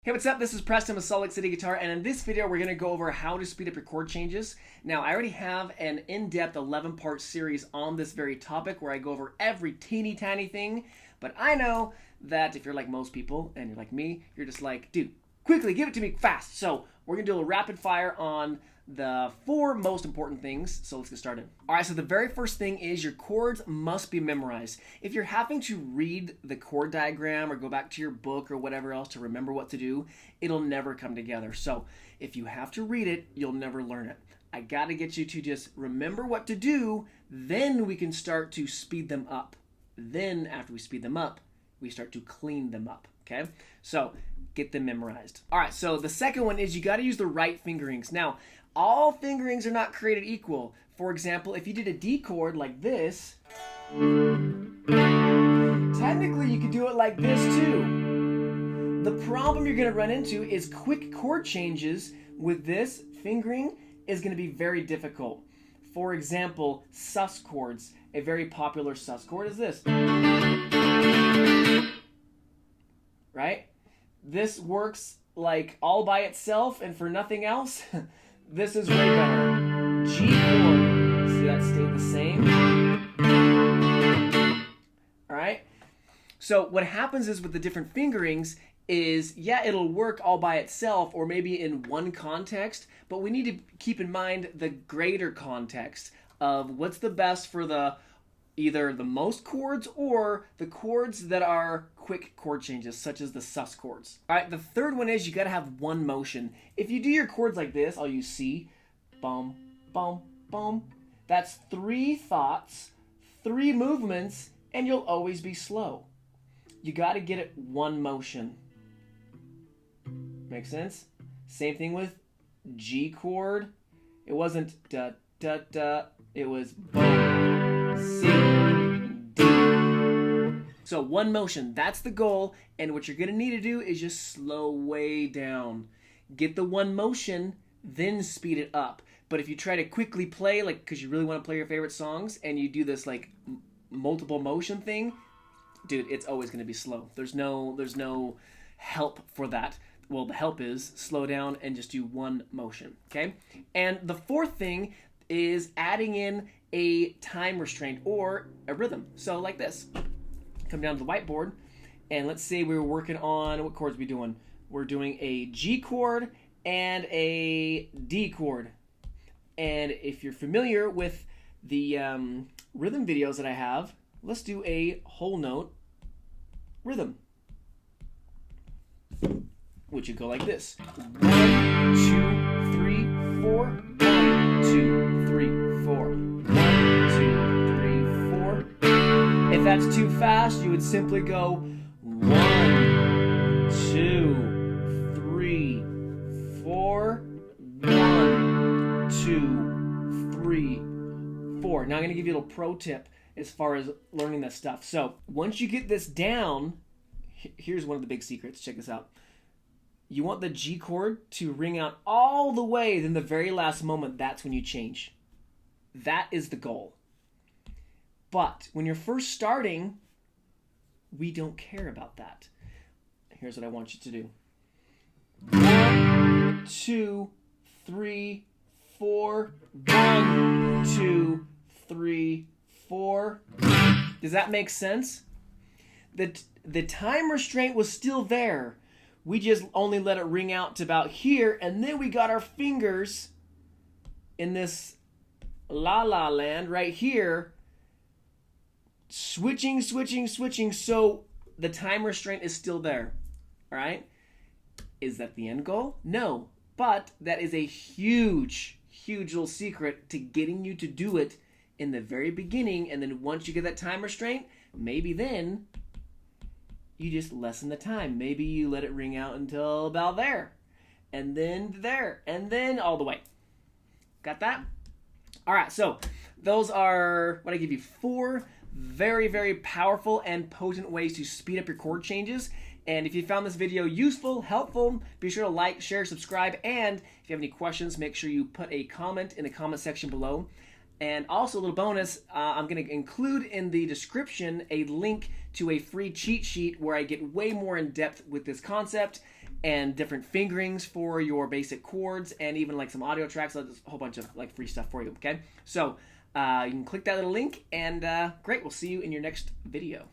Hey, what's up? This is Preston with 𝗂𝐨𝐧𝐧𝐞𝐜 Guitar, and in this video we're going to go over how to speed up your chord changes. Now, I already have an in-depth 11-part series on this very topic where I go over every teeny tiny thing, but I know that if you're like most people, and you're like me, you're just like, dude, quickly, give it to me fast. So we're going to do a rapid fire on the 4 most important things, so let's get started. Alright, so the very first thing is your chords must be memorized. If you're having to read the chord diagram or go back to your book or whatever else to remember what to do, it'll never come together. So if you have to read it, you'll never learn it. I gotta get you to just remember what to do, then we can start to speed them up. Then after we speed them up, we start to clean them up, okay? So get them memorized. Alright, so the second one is you gotta use the right fingerings. Now, all fingerings are not created equal. For example, if you did a D chord like this, technically you could do it like this too. The problem you're going to run into is quick chord changes with this fingering is going to be very difficult. For example, sus chords. A very popular sus chord is this. Right? This works like all by itself and for nothing else. This is way better. G chord. See that stayed the same? Alright? So what happens is with the different fingerings is, yeah, it'll work all by itself or maybe in one context, but we need to keep in mind the greater context of what's the best for the either the most chords or the chords that are quick chord changes, such as the sus chords. All right, the third one is you gotta have one motion. If you do your chords like this, I'll use C, bum, bum, bum. That's 3 thoughts, 3 movements, and you'll always be slow. You gotta get it one motion. Make sense? Same thing with G chord. It wasn't da, da, da. It was boom, C, D. So one motion, that's the goal. And what you're gonna need to do is just slow way down. Get the one motion, then speed it up. But if you try to quickly play, like, because you really want to play your favorite songs, and you do this like multiple motion thing, dude, it's always gonna be slow. There's no help for that. Well, the help is slow down and just do one motion, okay? And the fourth thing is adding in a time restraint or a rhythm. So like this. Come down to the whiteboard, and let's say we were working on, what chords are we doing? We're doing a G chord and a D chord. And if you're familiar with the rhythm videos that I have, let's do a whole note rhythm, which would go like this. 1, 2, 3, 4. 1, 2, 3, 4. 1, 2, 3, 4. If that's too fast, you would simply go 1, 2, 3, 4. 1, 2, 3, 4. Now I'm going to give you a little pro tip as far as learning this stuff. So once you get this down, here's one of the big secrets. Check this out. You want the G chord to ring out all the way, then the very last moment, that's when you change. That is the goal. But when you're first starting, we don't care about that. Here's what I want you to do. 1, 2, 3, 4. 1, 2, 3, 4. Does that make sense? The time restraint was still there. We just only let it ring out to about here, and then we got our fingers in this la-la land right here, switching, switching, switching, so the time restraint is still there, all right? Is that the end goal? No, but that is a huge, huge little secret to getting you to do it in the very beginning, and then once you get that time restraint, maybe then you just lessen the time. Maybe you let it ring out until about there, and then all the way. Got that? All right, so those are what I give you 4 very, very powerful and potent ways to speed up your chord changes. And if you found this video useful, helpful, be sure to like, share, subscribe, and if you have any questions, make sure you put a comment in the comment section below. And also a little bonus, I'm going to include in the description a link to a free cheat sheet where I get way more in depth with this concept and different fingerings for your basic chords, and even like some audio tracks. So there's a whole bunch of like free stuff for you. Okay, so you can click that little link, and great. We'll see you in your next video.